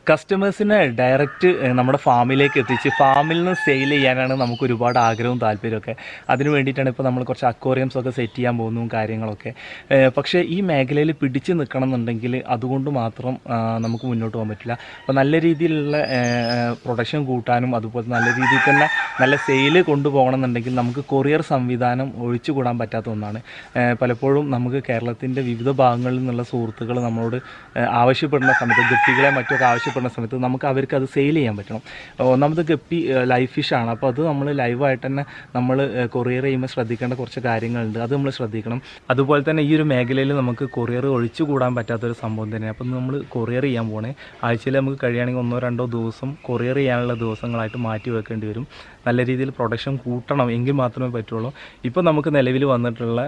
കസ്റ്റമേഴ്സിനെ ഡയറക്റ്റ് നമ്മുടെ ഫാമിലേക്ക് എത്തിച്ച് ഫാമിൽ നിന്ന് സെയിൽ ചെയ്യാനാണ് നമുക്ക് ഒരുപാട് ആഗ്രഹവും താല്പര്യമൊക്കെ. അതിന് വേണ്ടിയിട്ടാണ് ഇപ്പോൾ നമ്മൾ കുറച്ച് അക്വേറിയംസ് ഒക്കെ സെറ്റ് ചെയ്യാൻ പോകുന്നതും കാര്യങ്ങളൊക്കെ. പക്ഷേ ഈ മേഖലയിൽ പിടിച്ച് നിൽക്കണം എന്നുണ്ടെങ്കിൽ അതുകൊണ്ട് മാത്രം നമുക്ക് മുന്നോട്ട് പോകാൻ പറ്റില്ല. അപ്പോൾ നല്ല രീതിയിലുള്ള പ്രൊഡക്ഷൻ കൂട്ടാനും അതുപോലെ നല്ല രീതിയിൽ തന്നെ നല്ല സെയിൽ കൊണ്ടുപോകണം എന്നുണ്ടെങ്കിൽ നമുക്ക് കൊറിയർ സംവിധാനം ഒഴിച്ചുകൂടാൻ പറ്റാത്ത ഒന്നാണ്. പലപ്പോഴും നമുക്ക് കേരളത്തിൻ്റെ വിവിധ ഭാഗങ്ങളിൽ നിന്നുള്ള സുഹൃത്തുക്കൾ നമ്മളോട് ആവശ്യപ്പെടുന്ന സമയത്ത് ഗപ്പികളെ മറ്റൊക്കെ ആവശ്യപ്പെടുന്ന സമയത്ത് നമുക്ക് അവർക്ക് അത് സെയിൽ ചെയ്യാൻ പറ്റണം. ഒന്നാമത് ഗപ്പി ലൈവ് ഫിഷാണ്. അപ്പോൾ അത് നമ്മൾ ലൈവായിട്ട് തന്നെ നമ്മൾ കൊറിയർ ചെയ്യുമ്പോൾ ശ്രദ്ധിക്കേണ്ട കുറച്ച് കാര്യങ്ങളുണ്ട്, അത് നമ്മൾ ശ്രദ്ധിക്കണം. അതുപോലെ തന്നെ ഈ ഒരു മേഖലയിൽ നമുക്ക് കൊറിയർ ഒഴിച്ചുകൂടാൻ പറ്റാത്തൊരു സംഭവം തന്നെയാണ്. അപ്പം നമ്മൾ കൊറിയർ ചെയ്യാൻ പോണേ ആഴ്ചയിൽ നമുക്ക് കഴിയുകയാണെങ്കിൽ 1-2 ദിവസം കൊറിയർ ചെയ്യാനുള്ള ദിവസങ്ങളായിട്ട് മാറ്റി വെക്കേണ്ടി വരും. നല്ല രീതിയിൽ പ്രൊഡക്ഷൻ കൂട്ടണം എങ്കിൽ മാത്രമേ പറ്റുള്ളൂ. ഇപ്പോൾ നമുക്ക് നിലവിൽ വന്നിട്ടുള്ള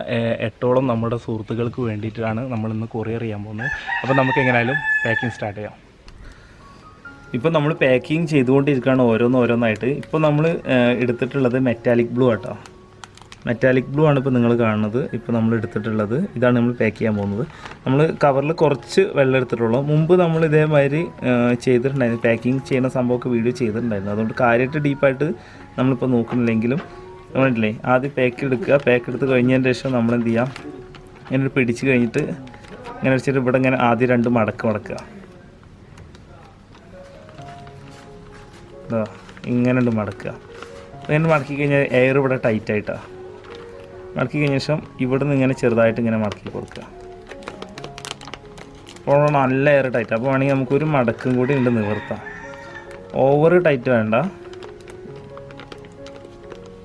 8ഓളം നമ്മുടെ സുഹൃത്തുക്കൾക്ക് വേണ്ടിയിട്ടാണ് നമ്മളിന്ന് കൊറിയർ ചെയ്യാൻ പോകുന്നത്. അപ്പോൾ നമുക്ക് എങ്ങനെയായാലും പാക്കിംഗ് സ്റ്റാർട്ട് ചെയ്യാം. ഇപ്പോൾ നമ്മൾ പാക്കിങ് ചെയ്തുകൊണ്ടിരിക്കുകയാണ് ഓരോന്നായിട്ട്. ഇപ്പോൾ നമ്മൾ എടുത്തിട്ടുള്ളത് മെറ്റാലിക് ബ്ലൂ ആട്ടോ. മെറ്റാലിക് ബ്ലൂ ആണ് ഇപ്പോൾ നിങ്ങൾ കാണുന്നത്. ഇപ്പോൾ നമ്മൾ എടുത്തിട്ടുള്ളത് ഇതാണ്. നമ്മൾ പാക്ക് ചെയ്യാൻ പോകുന്നത്. നമ്മൾ കവറിൽ കുറച്ച് വെള്ളം എടുത്തിട്ടുള്ളൂ. മുമ്പ് നമ്മൾ ഇതേമാതിരി ചെയ്തിട്ടുണ്ടായിരുന്നു, പാക്കിങ് ചെയ്യുന്ന സംഭവമൊക്കെ വീഡിയോ ചെയ്തിട്ടുണ്ടായിരുന്നു. അതുകൊണ്ട് കാര്യമായിട്ട് ഡീപ്പായിട്ട് നമ്മളിപ്പോൾ നോക്കുന്നില്ലെങ്കിലും നമ്മളില്ലേ ആദ്യം പാക്ക് എടുത്ത് കഴിഞ്ഞതിന് ശേഷം നമ്മളെന്ത് ചെയ്യാം, ഇങ്ങനെ പിടിച്ച് കഴിഞ്ഞിട്ട് ഇങ്ങനെ വെച്ചിട്ട് ഇവിടെ ഇങ്ങനെ ആദ്യം 2 മടക്കുക. ഇങ്ങനെ മടക്കുക. ഇങ്ങനെ മടക്കി കഴിഞ്ഞാൽ എയർ ഇവിടെ ടൈറ്റായിട്ടാണ്. മടക്കി കഴിഞ്ഞ ശേഷം ഇവിടെ നിന്ന് ഇങ്ങനെ ചെറുതായിട്ട് ഇങ്ങനെ മടക്കി കൊടുക്കുക. അപ്പോൾ നല്ല എയർ ടൈറ്റ്. അപ്പോൾ വേണമെങ്കിൽ നമുക്കൊരു മടക്കും കൂടി ഉണ്ട് നിവർത്താം. ഓവർ ടൈറ്റ് വേണ്ട.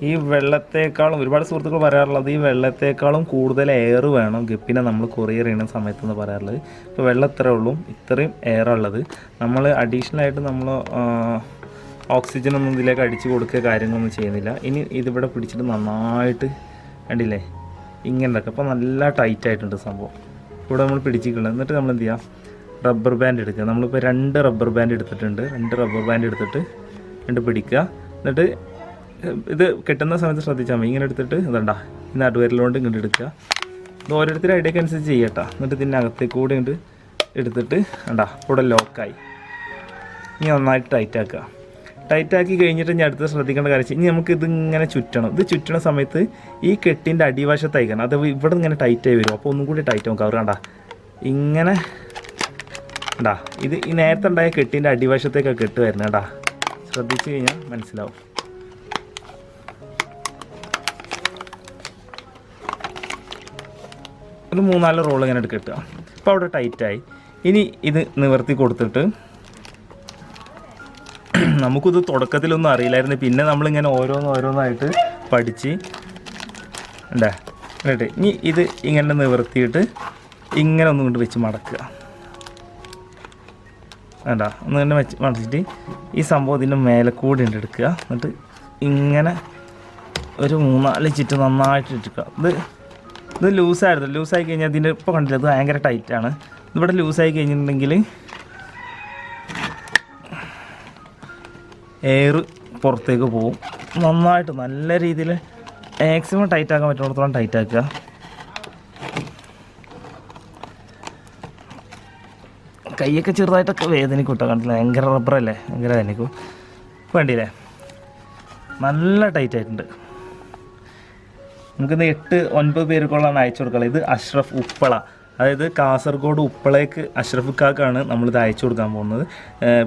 ഈ വെള്ളത്തേക്കാളും ഒരുപാട് സുഹൃത്തുക്കൾ പറയാറുള്ളത് ഈ വെള്ളത്തേക്കാളും കൂടുതൽ എയർ വേണം ഗപ്പിനെ നമ്മൾ കൊറിയർ ചെയ്യുന്ന സമയത്തെന്ന് പറയാറുള്ളത്. ഇപ്പോൾ വെള്ളം ഇത്രയും എയറുള്ളത്. നമ്മൾ അഡീഷണലായിട്ട് നമ്മൾ ഓക്സിജനൊന്നും ഇതിലേക്ക് അടിച്ച് കൊടുക്കുക കാര്യങ്ങളൊന്നും ചെയ്യുന്നില്ല. ഇനി ഇതിവിടെ പിടിച്ചിട്ട് നന്നായിട്ട് കണ്ടില്ലേ ഇങ്ങനെ ഉണ്ടാക്കുക. അപ്പോൾ നല്ല ടൈറ്റായിട്ടുണ്ട് സംഭവം. ഇവിടെ നമ്മൾ പിടിച്ചിട്ടുള്ളത്. എന്നിട്ട് നമ്മൾ എന്ത് ചെയ്യുക, റബ്ബർ ബാൻഡ് എടുക്കുക. നമ്മളിപ്പോൾ 2 റബ്ബർ ബാൻഡ് എടുത്തിട്ടുണ്ട്. 2 റബ്ബർ ബാൻഡ് എടുത്തിട്ട് 2 പിടിക്കുക. എന്നിട്ട് ഇത് കെട്ടുന്ന സമയത്ത് ശ്രദ്ധിച്ചാൽ മതി. ഇങ്ങനെ എടുത്തിട്ട് ഇതണ്ട ഈ നടുവരലുകൊണ്ട് ഇങ്ങോട്ട് എടുക്കുക. ഇത് ഓരോരുത്തരുടെ ഐഡിയക്ക് അനുസരിച്ച് ചെയ്യട്ടോ. എന്നിട്ട് ഇതിൻ്റെ അകത്തേക്ക് കൂടി ഇങ്ങോട്ട് എടുത്തിട്ട് കണ്ടാ ഇവിടെ ലോക്കായി. ഇനി നന്നായിട്ട് ടൈറ്റാക്കുക. ടൈറ്റാക്കി കഴിഞ്ഞിട്ട് ഞാൻ അടുത്ത് ശ്രദ്ധിക്കേണ്ട കാര്യം ഇനി നമുക്ക് ഇതിങ്ങനെ ചുറ്റണം. ഇത് ചുറ്റണ സമയത്ത് ഈ കെട്ടിൻ്റെ അടിവശത്തായിക്കണം. അത് ഇവിടെ ഇങ്ങനെ ടൈറ്റായി വരും. അപ്പോൾ ഒന്നും കൂടി ടൈറ്റ് ആവും. കവർ കണ്ടാ ഇങ്ങനെ കണ്ടാ ഇത് ഈ നേരത്തെ ഉണ്ടായ കെട്ടിൻ്റെ അടിവശത്തേക്കൊക്കെ കെട്ട് വരുന്നത് കണ്ടാ. ശ്രദ്ധിച്ച് കഴിഞ്ഞാൽ മനസ്സിലാവും. ഒരു 3-4 റോൾ ഇങ്ങനെ കെട്ടുക. അപ്പോൾ അവിടെ ടൈറ്റായി. ഇനി ഇത് നിവർത്തി കൊടുത്തിട്ട് നമുക്കിത് തുടക്കത്തിലൊന്നും അറിയില്ലായിരുന്നു. പിന്നെ നമ്മളിങ്ങനെ ഓരോന്നായിട്ട് പഠിച്ച് ഉണ്ടാ കേട്ടെ. ഇനി ഇത് ഇങ്ങനെ നിവർത്തിയിട്ട് ഇങ്ങനെ ഒന്നും കൊണ്ട് വെച്ച് മടക്കുക. വേണ്ട ഒന്ന് തന്നെ വെച്ച് മടച്ചിട്ട് ഈ സംഭവം ഇതിൻ്റെ മേലെ കൂടി എടുക്കുക. എന്നിട്ട് ഇങ്ങനെ ഒരു 3-4 ചുറ്റ് നന്നായിട്ട് ഇട്ടിക്കുക. ഇത് ലൂസായിരുന്നു. ലൂസായി കഴിഞ്ഞാൽ ഇതിൻ്റെ ഇപ്പോൾ കണ്ടില്ല ഇത് ഭയങ്കര ടൈറ്റാണ്. ഇവിടെ ലൂസായി കഴിഞ്ഞിട്ടുണ്ടെങ്കിൽ എയർ പുറത്തേക്ക് പോവും. നന്നായിട്ട് നല്ല രീതിയിൽ മാക്സിമം ടൈറ്റാക്കാൻ പറ്റുന്നിടത്തോളം ടൈറ്റാക്കുക. കൈയൊക്കെ ചെറുതായിട്ടൊക്കെ വേദനിക്കും കേട്ടോ. കണ്ടില്ല ഭയങ്കര റബ്ബറല്ലേ, ഭയങ്കര വേദനിക്കും. വേണ്ടിയില്ലേ നല്ല ടൈറ്റായിട്ടുണ്ട്. നമുക്കിന്ന് 8-9 പേർക്കുള്ളതാണ് അയച്ചു കൊടുക്കുക. ഇത് അഷ്റഫ് ഉപ്പള, അതായത് കാസർഗോഡ് ഉപ്പളേക്ക് അഷ്റഫ് കാക്കാണ് നമ്മളിത് അയച്ചു കൊടുക്കാൻ പോകുന്നത്.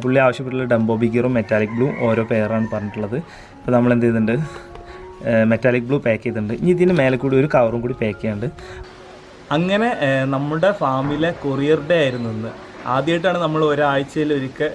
പുള്ളി ആവശ്യപ്പെട്ടുള്ള ഡംബോ ബിഗറും മെറ്റാലിക് ബ്ലൂ ഓരോ പെയറാണ് പറഞ്ഞിട്ടുള്ളത്. ഇപ്പോൾ നമ്മൾ എന്ത് ചെയ്തിട്ടുണ്ട്, മെറ്റാലിക് ബ്ലൂ പാക്ക് ചെയ്തിട്ടുണ്ട്. ഇനി ഇതിന് മേലെ കൂടി ഒരു കവറും കൂടി പാക്ക് ചെയ്യാനുണ്ട്. അങ്ങനെ നമ്മുടെ ഫാമിലെ കൊറിയർ ഡേ ആയിരുന്നു ഇന്ന്. ആദ്യമായിട്ടാണ് നമ്മൾ ഒരാഴ്ചയിൽ ഒരിക്കൽ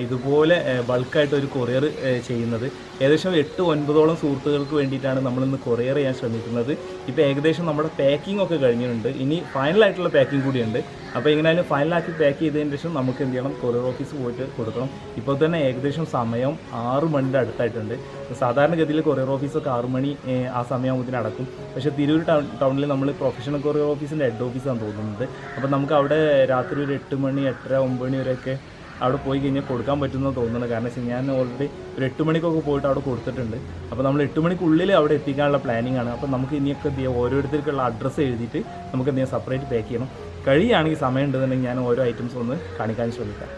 ഇതുപോലെ ബൾക്കായിട്ട് ഒരു കൊറിയർ ചെയ്യുന്നത്. ഏകദേശം 8-9ഓളം സുഹൃത്തുക്കൾക്ക് വേണ്ടിയിട്ടാണ് നമ്മളിന്ന് കൊറിയർ ചെയ്യാൻ ശ്രമിക്കുന്നത്. ഇപ്പോൾ ഏകദേശം നമ്മുടെ പാക്കിംഗ് ഒക്കെ കഴിഞ്ഞിട്ടുണ്ട്. ഇനി ഫൈനലായിട്ടുള്ള പാക്കിംഗ് കൂടിയുണ്ട്. അപ്പോൾ എങ്ങനെയായാലും ഫൈനലാക്കി പാക്ക് ചെയ്തതിന് ശേഷം നമുക്ക് എന്ത് ചെയ്യണം, കൊറിയർ ഓഫീസ് പോയിട്ട് കൊടുക്കണം. ഇപ്പോൾ തന്നെ ഏകദേശം സമയം 6 മണിൻ്റെ അടുത്തായിട്ടുണ്ട്. സാധാരണഗതിയിൽ കൊറിയർ ഓഫീസൊക്കെ 6 മണി ആ സമയമാകുമ്പോൾ അടക്കും. പക്ഷേ തിരൂർ ടൗണിൽ നമ്മൾ പ്രൊഫഷണൽ കൊറിയർ ഓഫീസിൻ്റെ ഹെഡ് ഓഫീസാണ് തോന്നുന്നത്. അപ്പോൾ നമുക്ക് അവിടെ രാത്രി ഒരു 8 മണി 8:30-9 മണി വരെയൊക്കെ അവിടെ പോയി കഴിഞ്ഞാൽ കൊടുക്കാൻ പറ്റുമെന്ന് തോന്നുന്നത്. കാരണം വെച്ചാൽ ഞാൻ ഓൾറെഡി ഒരു 8 മണിക്കൊക്കെ പോയിട്ട് അവിടെ കൊടുത്തിട്ടുണ്ട്. അപ്പോൾ നമ്മൾ 8 മണിക്കുള്ളിൽ അവിടെ എത്തിക്കാനുള്ള പ്ലാനിങ് ആണ്. അപ്പോൾ നമുക്ക് ഇനിയൊക്കെ എന്ത് ചെയ്യാം, ഓരോരുത്തർക്കുള്ള അഡ്രസ്സ് എഴുതിയിട്ട് നമുക്ക് എന്ത് ചെയ്യാം, സെപ്പറേറ്റ് പാക്ക് ചെയ്യണം. കഴിയുകയാണെങ്കിൽ സമയം ഉണ്ടെന്നുണ്ടെങ്കിൽ ഞാൻ ഓരോ ഐറ്റംസ് ഒന്ന് കാണിക്കാൻ ശ്രമിക്കാം.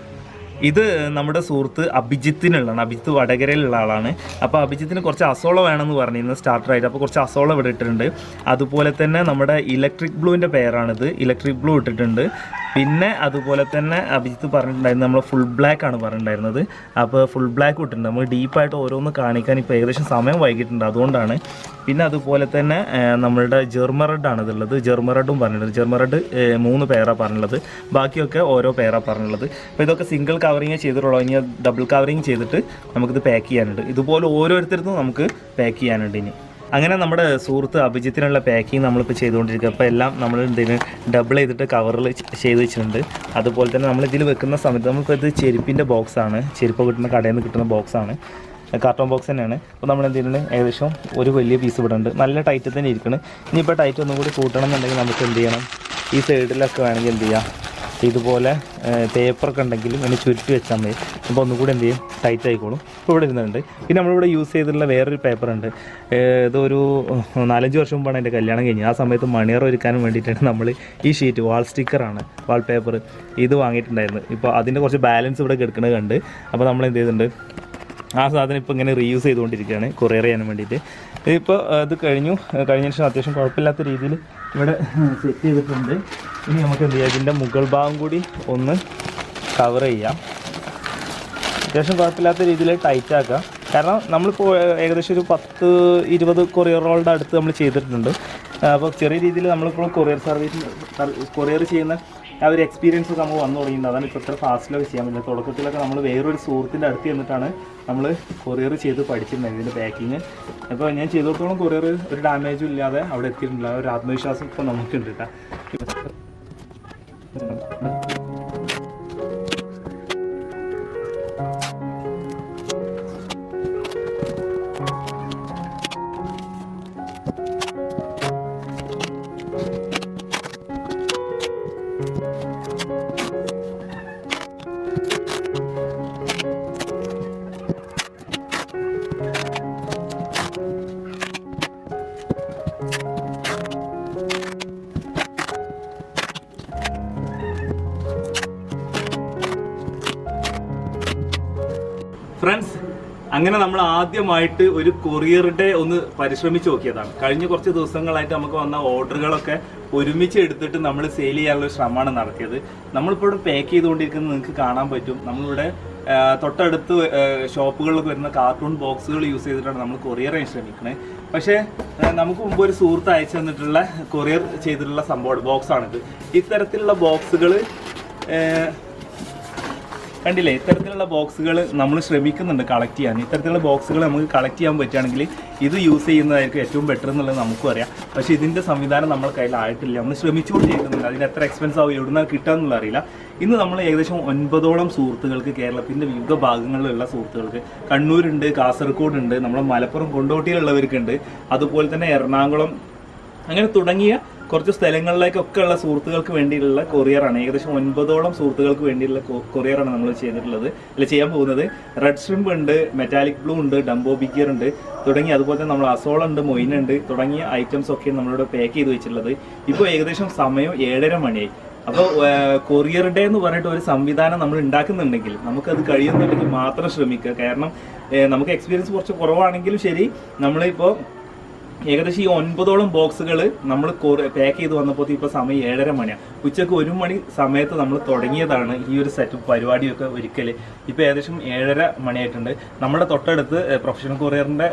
ഇത് നമ്മുടെ സുഹൃത്ത് അഭിജിത്തിനുള്ളതാണ്. അഭിജിത്ത് വടകരയിലുള്ള ആളാണ്. അപ്പോൾ അഭിജിത്തിന് കുറച്ച് അസോള വേണമെന്ന് പറഞ്ഞിരുന്നു സ്റ്റാർട്ടറായിട്ട്. അപ്പോൾ കുറച്ച് അസോള ഇവിടെ ഇട്ടിട്ടുണ്ട്. അതുപോലെ തന്നെ നമ്മുടെ ഇലക്ട്രിക് ബ്ലൂവിൻ്റെ പെയറാണിത്. ഇലക്ട്രിക് ബ്ലൂ ഇട്ടിട്ടുണ്ട്. പിന്നെ അതുപോലെ തന്നെ അഭിജിത്ത് പറഞ്ഞിട്ടുണ്ടായിരുന്നു നമ്മൾ ഫുൾ ബ്ലാക്ക് ആണ് പറഞ്ഞിട്ടുണ്ടായിരുന്നത്. അപ്പോൾ ഫുൾ ബ്ലാക്ക് ഇട്ടിട്ടുണ്ട്. നമ്മൾ ഡീപ്പായിട്ട് ഓരോന്ന് കാണിക്കാൻ ഇപ്പോൾ ഏകദേശം സമയം വൈകിട്ടുണ്ട്, അതുകൊണ്ടാണ്. പിന്നെ അതുപോലെ തന്നെ നമ്മളുടെ ജെർമൻ റെഡ് ആണ് ഇതുള്ളത്. ജെർമൻ റെഡും പറഞ്ഞിട്ടുണ്ട്. ജെർമൻ റെഡ് 3 പേരാണ് പറഞ്ഞുള്ളത്, ബാക്കിയൊക്കെ ഓരോ പേരാണ് പറഞ്ഞുള്ളത്. അപ്പോൾ ഇതൊക്കെ സിംഗിൾ കവറിങ് ചെയ്തിട്ടുള്ളൂ. ഇനി ഡബിൾ കവറിങ് ചെയ്തിട്ട് നമുക്കിത് പാക്ക് ചെയ്യാനുണ്ട്. ഇതുപോലെ ഓരോരുത്തർക്കും നമുക്ക് പാക്ക് ചെയ്യാനുണ്ട് ഇനി. അങ്ങനെ നമ്മുടെ സുഹൃത്ത് അഭിജിത്തിനുള്ള പാക്കിങ് നമ്മളിപ്പോൾ ചെയ്തുകൊണ്ടിരിക്കുക. അപ്പോൾ എല്ലാം നമ്മൾ ഇതിന് ഡബിൾ ചെയ്തിട്ട് കവറിൽ ചെയ്ത് വെച്ചിട്ടുണ്ട്. അതുപോലെ തന്നെ നമ്മൾ ഇതിൽ വെക്കുന്ന സമയത്ത് നമ്മളിപ്പോൾ ഇത് ചെരുപ്പിൻ്റെ ബോക്സാണ്, ചെരുപ്പ് കിട്ടുന്ന കടയിൽ നിന്ന് കിട്ടുന്ന ബോക്സാണ്, കാർട്ടൂൺ ബോക്സ് തന്നെയാണ്. അപ്പോൾ നമ്മൾ എന്ത് ചെയ്യുന്നത്, ഏകദേശം ഒരു വലിയ പീസ് ഇവിടെ ഉണ്ട്, നല്ല ടൈറ്റ് തന്നെ ഇരിക്കണം. ഇനിയിപ്പോൾ ടൈറ്റ് ഒന്നും കൂടി കൂട്ടണം എന്നുണ്ടെങ്കിൽ നമുക്ക് എന്ത് ചെയ്യണം, ഈ സൈഡിലൊക്കെ വേണമെങ്കിൽ എന്ത് ചെയ്യാം, ഇതുപോലെ പേപ്പറൊക്കെ ഉണ്ടെങ്കിലും അതിന് ചുരുട്ടി വെച്ചാൽ മതി. അപ്പോൾ ഒന്നുകൂടി എന്ത് ചെയ്യും, ടൈറ്റ് ആയിക്കോളും. ഇപ്പോൾ ഇവിടെ ഇരുന്നുണ്ട്. പിന്നെ നമ്മളിവിടെ യൂസ് ചെയ്തിട്ടുള്ള വേറൊരു പേപ്പറുണ്ട്. ഇതൊരു 4-5 വർഷം മുമ്പാണ് എൻ്റെ കല്യാണം കഴിഞ്ഞത്. ആ സമയത്ത് മണിയർ ഒരുക്കാനും വേണ്ടിയിട്ടാണ് നമ്മൾ ഈ ഷീറ്റ്, വാൾ സ്റ്റിക്കറാണ്, വാൾ പേപ്പർ, ഇത് വാങ്ങിയിട്ടുണ്ടായിരുന്നു. ഇപ്പോൾ അതിൻ്റെ കുറച്ച് ബാലൻസ് ഇവിടെ കിടക്കുന്നത് കണ്ട് അപ്പോൾ നമ്മൾ എന്ത് ചെയ്തിട്ടുണ്ട്, ആ സാധനം ഇപ്പോൾ ഇങ്ങനെ റീയൂസ് ചെയ്തുകൊണ്ടിരിക്കുകയാണ് കൊറിയർ ചെയ്യാൻ വേണ്ടിയിട്ട്. ഇപ്പോൾ ഇത് കഴിഞ്ഞ ശേഷം അത്യാവശ്യം കുഴപ്പമില്ലാത്ത രീതിയിൽ ഇവിടെ സെറ്റ് ചെയ്തിട്ടുണ്ട്. ഇനി നമുക്ക് എന്ത് ചെയ്യാം, ഇതിൻ്റെ മുകൾ ഭാഗം കൂടി ഒന്ന് കവർ ചെയ്യാം. അത്യാവശ്യം കുഴപ്പമില്ലാത്ത രീതിയിൽ ടൈറ്റ് ആക്കാം. കാരണം നമ്മളിപ്പോൾ ഏകദേശം ഒരു 10-20 കൊറിയറുകളുടെ അടുത്ത് നമ്മൾ ചെയ്തിട്ടുണ്ട്. അപ്പോൾ ചെറിയ രീതിയിൽ നമ്മളിപ്പോൾ കൊറിയർ ചെയ്യുന്ന ആ ഒരു എക്സ്പീരിയൻസ് നമുക്ക് വന്നു തുടങ്ങിയിട്ടുണ്ട്. അതാണ് ഇപ്പോൾ ഇത്ര ഫാസ്റ്റിലൊക്കെ ചെയ്യാൻ പറ്റില്ല. തുടക്കത്തിലൊക്കെ നമ്മൾ വേറൊരു സുഹൃത്തിൻ്റെ അടുത്ത് ചെന്നിട്ടാണ് നമ്മൾ കൊറിയർ ചെയ്ത് പഠിച്ചിട്ടുണ്ടായിരുന്നു ഇതിൻ്റെ പാക്കിങ്. അപ്പോൾ ഞാൻ ചെയ്തിടത്തോളം കൊറിയർ ഒരു ഡാമേജും ഇല്ലാതെ അവിടെ എത്തിയിട്ടില്ല. ഒരു ആത്മവിശ്വാസം ഇപ്പോൾ നമുക്കുണ്ട് കേട്ടോ. ഫ്രണ്ട്സ്, അങ്ങനെ നമ്മൾ ആദ്യമായിട്ട് ഒരു കൊറിയറുടെ ഒന്ന് പരിശ്രമിച്ച് നോക്കിയതാണ്. കഴിഞ്ഞ കുറച്ച് ദിവസങ്ങളായിട്ട് നമുക്ക് വന്ന ഓർഡറുകളൊക്കെ ഒരുമിച്ച് എടുത്തിട്ട് നമ്മൾ സെയിൽ ചെയ്യാനുള്ള ശ്രമമാണ് നടത്തിയത്. നമ്മളിപ്പോൾ ഇവിടെ പാക്ക് ചെയ്തുകൊണ്ടിരിക്കുന്നത് നിങ്ങൾക്ക് കാണാൻ പറ്റും. നമ്മളിവിടെ തൊട്ടടുത്ത് ഷോപ്പുകളിലൊക്കെ വരുന്ന കാർട്ടൂൺ ബോക്സുകൾ യൂസ് ചെയ്തിട്ടാണ് നമ്മൾ കൊറിയർ ചെയ്യാൻ ശ്രമിക്കുന്നത്. പക്ഷേ നമുക്ക് മുമ്പ് ഒരു സുഹൃത്ത് അയച്ചു തന്നിട്ടുള്ള കൊറിയർ ചെയ്തിട്ടുള്ള സംഭവം ബോക്സാണിത്. ഇത്തരത്തിലുള്ള ബോക്സുകൾ കണ്ടില്ലേ, ഇത്തരത്തിലുള്ള ബോക്സുകൾ നമ്മൾ ശ്രമിക്കുന്നുണ്ട് കളക്ട് ചെയ്യാൻ. ഇത്തരത്തിലുള്ള ബോക്സുകൾ നമുക്ക് കളക്ട് ചെയ്യാൻ പറ്റുകയാണെങ്കിൽ ഇത് യൂസ് ചെയ്യുന്നതായിരിക്കും ഏറ്റവും ബെറ്റർ എന്നുള്ളത് നമുക്കും അറിയാം. പക്ഷേ ഇതിൻ്റെ സംവിധാനം നമ്മുടെ കയ്യിലായിട്ടില്ല. നമ്മൾ ശ്രമിച്ചുകൊണ്ടിരിക്കുന്നുണ്ട്. അതിന് എത്ര എക്സ്പെൻസ് ആവും, എവിടെ നിന്നാണ് കിട്ടുക എന്നുള്ള അറിയില്ല. ഇന്ന് നമ്മൾ ഏകദേശം 9ഓളം സുഹൃത്തുക്കൾക്ക്, കേരളത്തിൻ്റെ വിവിധ ഭാഗങ്ങളിലുള്ള സുഹൃത്തുക്കൾക്ക്, കണ്ണൂരുണ്ട്, കാസർഗോഡ്, നമ്മുടെ മലപ്പുറം കൊണ്ടോട്ടിയിലുള്ളവർക്കുണ്ട്, അതുപോലെ തന്നെ എറണാകുളം, അങ്ങനെ തുടങ്ങിയ കുറച്ച് സ്ഥലങ്ങളിലേക്കൊക്കെ ഉള്ള സുഹൃത്തുക്കൾക്ക് വേണ്ടിയിട്ടുള്ള കൊറിയറാണ്. ഏകദേശം 9ഓളം സുഹൃത്തുക്കൾക്ക് വേണ്ടിയിട്ടുള്ള കൊറിയറാണ് നമ്മൾ ചെയ്യാൻ പോകുന്നത്. റെഡ് ഷ്രിംപ് ഉണ്ട്, മെറ്റാലിക് ബ്ലൂ ഉണ്ട്, ഡംബോ ബിഗിയർ ഉണ്ട്, തുടങ്ങി അതുപോലെ തന്നെ നമ്മൾ അസോള ഉണ്ട്, മൊയിനുണ്ട്, തുടങ്ങിയ ഐറ്റംസ് ഒക്കെ നമ്മളിവിടെ പാക്ക് ചെയ്ത് വെച്ചിട്ടുള്ളത്. ഇപ്പോൾ ഏകദേശം സമയം 7:30 മണിയായി. അപ്പോൾ കൊറിയർ ഡേ എന്ന് പറഞ്ഞിട്ട് ഒരു സംവിധാനം നമ്മൾ ഉണ്ടാക്കുന്നുണ്ടെങ്കിൽ നമുക്കത് കഴിയുന്നുണ്ടെങ്കിൽ മാത്രം ശ്രമിക്കുക. കാരണം നമുക്ക് എക്സ്പീരിയൻസ് കുറച്ച് കുറവാണെങ്കിലും ശരി, നമ്മളിപ്പോൾ ഏകദേശം ഈ 9ഓളം ബോക്സുകൾ നമ്മൾ പാക്ക് ചെയ്ത് വന്നപ്പോൾ ഇപ്പോൾ സമയം 7:30 മണിയാണ്. ഉച്ചക്ക് 1 മണി സമയത്ത് നമ്മൾ തുടങ്ങിയതാണ് ഈ ഒരു സെറ്റപ്പ് പരിപാടിയൊക്കെ ഒരിക്കൽ. ഇപ്പോൾ ഏകദേശം 7:30 മണിയായിട്ടുണ്ട്. നമ്മുടെ തൊട്ടടുത്ത് പ്രൊഫഷണൽ കൊറിയറിൻ്റെ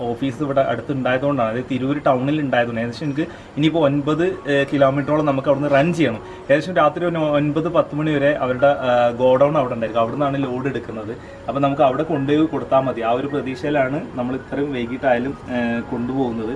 ഓഫീസ് ഇവിടെ അടുത്തുണ്ടായതുകൊണ്ടാണ്, അതായത് തിരൂർ ടൗണിൽ ഉണ്ടായതുകൊണ്ട് ഏകദേശം എനിക്ക് ഇനിയിപ്പോൾ 9 കിലോമീറ്ററോളം നമുക്ക് അവിടെ നിന്ന് റൺ ചെയ്യണം. ഏകദേശം രാത്രി 9-10 മണി വരെ അവരുടെ ഗോഡൗൺ അവിടെ ഉണ്ടായിരിക്കും. അവിടെ നിന്നാണ് ലോഡ് എടുക്കുന്നത്. അപ്പോൾ നമുക്ക് അവിടെ കൊണ്ടുപോയി കൊടുത്താൽ മതി. ആ ഒരു പ്രതീക്ഷയിലാണ് നമ്മൾ ഇത്രയും വൈകിട്ടായാലും കൊണ്ടുപോകുന്നത്.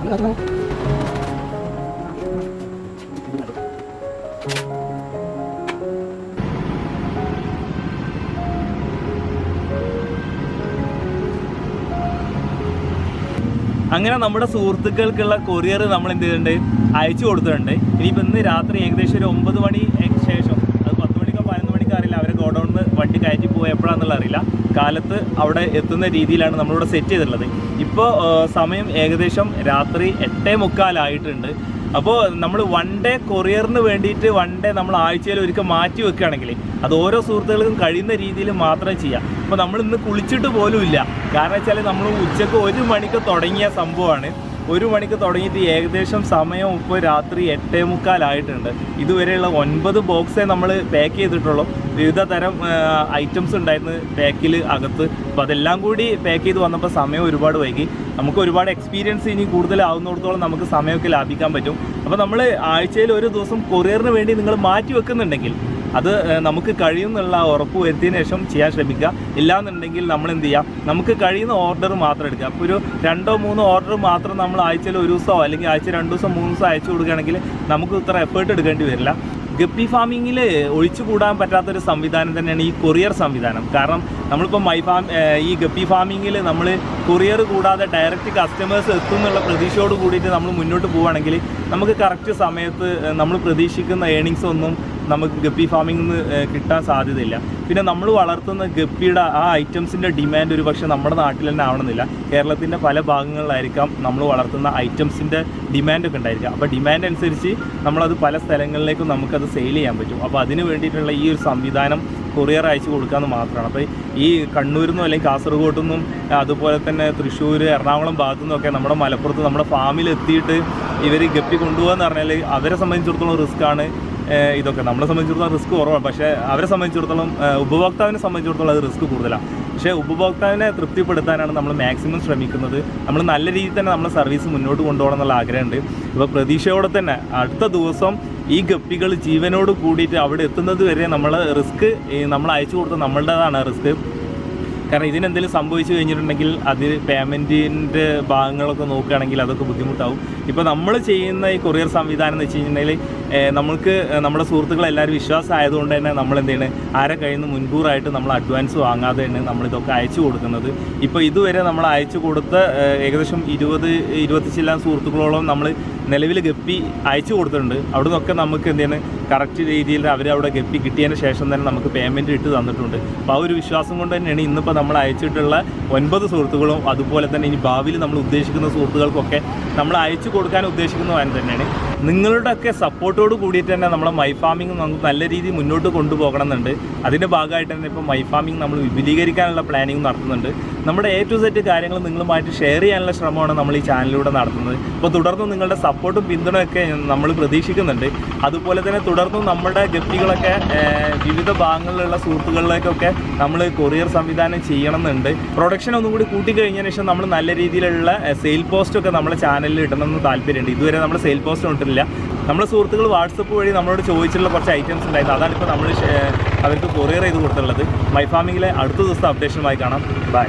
അങ്ങനെ നമ്മുടെ സുഹൃത്തുക്കൾക്കുള്ള കൊറിയർ നമ്മൾ എന്ത് ചെയ്തിട്ടുണ്ട്, അയച്ചു കൊടുത്തിട്ടുണ്ട്. ഇനിയിപ്പോൾ ഇന്ന് രാത്രി ഏകദേശം ഒരു 9 മണിക്ക് ശേഷം, അത് 10 മണിക്കോ 11 മണിക്കോ അറിയില്ല, അവരെ ഗോഡൗണിൽ വണ്ടി കയറ്റി പോയി എപ്പോഴാണെന്നുള്ള അറിയില്ല, കാലത്ത് അവിടെ എത്തുന്ന രീതിയിലാണ് നമ്മളിവിടെ സെറ്റ് ചെയ്തിട്ടുള്ളത്. ഇപ്പോൾ സമയം ഏകദേശം രാത്രി 8:45 അപ്പോൾ നമ്മൾ 1 ഡേ കൊറിയറിന് വേണ്ടിയിട്ട് 1 ഡേ നമ്മൾ ആഴ്ചയിൽ ഒരിക്കൽ മാറ്റി വെക്കുകയാണെങ്കിൽ അത് ഓരോ സുഹൃത്തുക്കൾക്കും കഴിയുന്ന രീതിയിൽ മാത്രമേ ചെയ്യാം. അപ്പോൾ നമ്മൾ ഇന്ന് കുളിച്ചിട്ട് പോലും ഇല്ല. കാരണം വെച്ചാൽ നമ്മൾ ഉച്ചക്ക് 1 മണിക്ക് തുടങ്ങിയ സംഭവമാണ്. 1 മണിക്ക് തുടങ്ങിയിട്ട് ഏകദേശം സമയം ഇപ്പോൾ രാത്രി 8:45. ഇതുവരെയുള്ള 9 ബോക്സേ നമ്മൾ പാക്ക് ചെയ്തിട്ടുള്ളൂ. വിവിധ തരം ഐറ്റംസ് ഉണ്ടായിരുന്നു പാക്കിൽ അകത്ത്. അപ്പോൾ അതെല്ലാം കൂടി പാക്ക് ചെയ്ത് വന്നപ്പോൾ സമയം ഒരുപാട് വൈകി. നമുക്ക് ഒരുപാട് എക്സ്പീരിയൻസ് ഇനി കൂടുതലാവുന്നിടത്തോളം നമുക്ക് സമയമൊക്കെ ലാഭിക്കാൻ പറ്റും. അപ്പോൾ നമ്മൾ ആഴ്ചയിൽ ഒരു ദിവസം കൊറിയറിന് വേണ്ടി നിങ്ങൾ മാറ്റി വെക്കുന്നുണ്ടെങ്കിൽ അത് നമുക്ക് കഴിയുമെന്നുള്ള ഉറപ്പ് വരുത്തിയതിന് ശേഷം ചെയ്യാൻ ശ്രമിക്കുക. ഇല്ലാന്നുണ്ടെങ്കിൽ നമ്മൾ എന്ത് ചെയ്യുക, നമുക്ക് കഴിയുന്ന ഓർഡർ മാത്രം എടുക്കുക. അപ്പോൾ ഒരു 2-3 ഓർഡർ മാത്രം നമ്മൾ ആഴ്ചയിൽ ഒരു ദിവസമോ അല്ലെങ്കിൽ ആഴ്ച 2 ദിവസം 3 ദിവസം അയച്ചു കൊടുക്കുകയാണെങ്കിൽ നമുക്ക് ഇത്ര എഫേർട്ട് എടുക്കേണ്ടി വരില്ല. ഗപ്പി ഫാമിങ്ങിൽ ഒഴിച്ചുകൂടാൻ പറ്റാത്തൊരു സംവിധാനം തന്നെയാണ് ഈ കൊറിയർ സംവിധാനം. കാരണം നമ്മളിപ്പോൾ ഈ ഗപ്പി ഫാമിങ്ങിൽ നമ്മൾ കൊറിയർ കൂടാതെ ഡയറക്റ്റ് കസ്റ്റമേഴ്സ് എത്തും എന്നുള്ള പ്രതീക്ഷയോട് കൂടിയിട്ട് നമ്മൾ മുന്നോട്ട് പോവുകയാണെങ്കിൽ നമുക്ക് കറക്റ്റ് സമയത്ത് നമ്മൾ പ്രതീക്ഷിക്കുന്ന ഏണിങ്സ് ഒന്നും നമുക്ക് ഗപ്പി ഫാമിങ്ങിൽ നിന്ന് കിട്ടാൻ സാധ്യതയില്ല. പിന്നെ നമ്മൾ വളർത്തുന്ന ഗപ്പിയുടെ ആ ഐറ്റംസിൻ്റെ ഡിമാൻഡ് ഒരു പക്ഷേ നമ്മുടെ നാട്ടിൽ തന്നെ ആവണമെന്നില്ല. കേരളത്തിൻ്റെ പല ഭാഗങ്ങളിലായിരിക്കാം നമ്മൾ വളർത്തുന്ന ഐറ്റംസിൻ്റെ ഡിമാൻഡൊക്കെ ഉണ്ടായിരിക്കാം. അപ്പോൾ ഡിമാൻഡ് അനുസരിച്ച് നമ്മളത് പല സ്ഥലങ്ങളിലേക്കും നമുക്കത് സെയിൽ ചെയ്യാൻ പറ്റും. അപ്പോൾ അതിന് വേണ്ടിയിട്ടുള്ള ഈ ഒരു സംവിധാനം കൊറിയർ അയച്ചു കൊടുക്കാമെന്ന് മാത്രമാണ്. അപ്പോൾ ഈ കണ്ണൂരിൽ നിന്നും അല്ലെങ്കിൽ കാസർഗോഡ് നിന്നും അതുപോലെ തന്നെ തൃശ്ശൂർ, എറണാകുളം ഭാഗത്തു നിന്നൊക്കെ നമ്മുടെ മലപ്പുറത്ത് നമ്മുടെ ഫാമിൽ എത്തിയിട്ട് ഇവർ ഗപ്പി കൊണ്ടുപോകാന്ന് പറഞ്ഞാൽ അവരെ സംബന്ധിച്ചിടത്തോളം റിസ്ക്കാണ്. ഇതൊക്കെ നമ്മളെ സംബന്ധിച്ചിടത്തോളം റിസ്ക് കുറവാണ്. പക്ഷേ അവരെ സംബന്ധിച്ചിടത്തോളം ഉപഭോക്താവിനെ സംബന്ധിച്ചിടത്തോളം അത് റിസ്ക് കൂടുതലാണ്. പക്ഷേ ഉപഭോക്താവിനെ തൃപ്തിപ്പെടുത്താനാണ് നമ്മൾ മാക്സിമം ശ്രമിക്കുന്നത്. നമ്മൾ നല്ല രീതിയിൽ തന്നെ നമ്മുടെ സർവീസ് മുന്നോട്ട് കൊണ്ടുപോകണം എന്നുള്ള ആഗ്രഹമുണ്ട്. ഇപ്പോൾ പ്രതീക്ഷയോടെ തന്നെ അടുത്ത ദിവസം ഈ ഗപ്പികൾ ജീവനോട് കൂടിയിട്ട് അവിടെ എത്തുന്നത് വരെ നമ്മൾ റിസ്ക് നമ്മൾ അയച്ചു കൊടുത്ത നമ്മളുടേതാണ് റിസ്ക്. കാരണം ഇതിനെന്തെങ്കിലും സംഭവിച്ചു കഴിഞ്ഞിട്ടുണ്ടെങ്കിൽ അതിൽ പേയ്മെൻറ്റിൻ്റെ ഭാഗങ്ങളൊക്കെ നോക്കുകയാണെങ്കിൽ അതൊക്കെ ബുദ്ധിമുട്ടാവും. ഇപ്പോൾ നമ്മൾ ചെയ്യുന്ന ഈ കൊറിയർ സംവിധാനം എന്ന് വെച്ച് കഴിഞ്ഞിട്ടുണ്ടെങ്കിൽ നമ്മൾക്ക് നമ്മുടെ സുഹൃത്തുക്കളെല്ലാവരും വിശ്വാസം ആയതുകൊണ്ട് തന്നെ നമ്മൾ എന്താണ് ആരെ കയ്യിൽ നിന്ന് മുൻകൂറായിട്ട് നമ്മൾ അഡ്വാൻസ് വാങ്ങാതെ തന്നെ നമ്മളിതൊക്കെ അയച്ചു കൊടുക്കുന്നത്. ഇപ്പോൾ ഇതുവരെ നമ്മൾ അയച്ചു കൊടുത്ത ഏകദേശം 20-25 സുഹൃത്തുക്കളോളം നമ്മൾ നിലവിൽ ഗപ്പി അയച്ചു കൊടുത്തിട്ടുണ്ട്. അവിടെ നിന്നൊക്കെ നമുക്ക് എന്താണ് കറക്റ്റ് രീതിയിൽ അവരവിടെ ഗപ്പി കിട്ടിയതിന് ശേഷം തന്നെ നമുക്ക് പേയ്മെൻറ്റ് ഇട്ട് തന്നിട്ടുണ്ട്. അപ്പോൾ ആ ഒരു വിശ്വാസം കൊണ്ട് തന്നെയാണ് ഇന്നിപ്പോൾ നമ്മൾ അയച്ചിട്ടുള്ള 9 സുഹൃത്തുക്കളും അതുപോലെ തന്നെ ഇനി ഭാവിയിൽ നമ്മൾ ഉദ്ദേശിക്കുന്ന സുഹൃത്തുക്കൾക്കൊക്കെ നമ്മൾ അയച്ചു കൊടുക്കാൻ ഉദ്ദേശിക്കുന്ന വൻ തന്നെയാണ്. നിങ്ങളുടെയൊക്കെ സപ്പോർട്ടോട് കൂടിയിട്ട് തന്നെ നമ്മളെ മൈ ഫാമിംഗ് നമുക്ക് നല്ല രീതിയിൽ മുന്നോട്ട് കൊണ്ടുപോകണം എന്നുണ്ട്. അതിൻ്റെ ഭാഗമായിട്ട് തന്നെ ഇപ്പോൾ മൈ ഫാമിംഗ് നമ്മൾ വിപുലീകരിക്കാനുള്ള പ്ലാനിങ് നടത്തുന്നുണ്ട്. നമ്മുടെ A to Z കാര്യങ്ങൾ നിങ്ങളുമായിട്ട് ഷെയർ ചെയ്യാനുള്ള ശ്രമമാണ് നമ്മൾ ഈ ചാനലിലൂടെ നടത്തുന്നത്. അപ്പോൾ തുടർന്നും നിങ്ങളുടെ സപ്പോർട്ടും പിന്തുണയൊക്കെ നമ്മൾ പ്രതീക്ഷിക്കുന്നുണ്ട്. അതുപോലെ തന്നെ തുടർന്നും നമ്മുടെ ഗപ്പികളൊക്കെ വിവിധ ഭാഗങ്ങളിലുള്ള സുഹൃത്തുക്കളിലേക്കൊക്കെ നമ്മൾ കൊറിയർ സംവിധാനം ചെയ്യണമെന്നുണ്ട്. പ്രൊഡക്ഷൻ ഒന്നും കൂടി കൂട്ടിക്കഴിഞ്ഞതിന് ശേഷം നമ്മൾ നല്ല രീതിയിലുള്ള സെയിൽ പോസ്റ്റൊക്കെ നമ്മുടെ ചാനലിൽ ഇടണമെന്ന് താല്പര്യമുണ്ട്. ഇതുവരെ നമ്മൾ സെയിൽ പോസ്റ്റ് ഇട്ടിട്ടില്ല. നമ്മുടെ സുഹൃത്തുക്കൾ വാട്സപ്പ് വഴി നമ്മളോട് ചോദിച്ചിട്ടുള്ള കുറച്ച് ഐറ്റംസ് ഉണ്ടായിരുന്നു. അതാണിപ്പോൾ നമ്മൾ അവർക്ക് കൊറിയർ ചെയ്ത് കൊടുത്തിട്ടുള്ളത്. മൈ ഫാമിങ്ങിലെ അടുത്ത ദിവസത്തെ അപ്ഡേഷനുമായി കാണാം. ബൈ.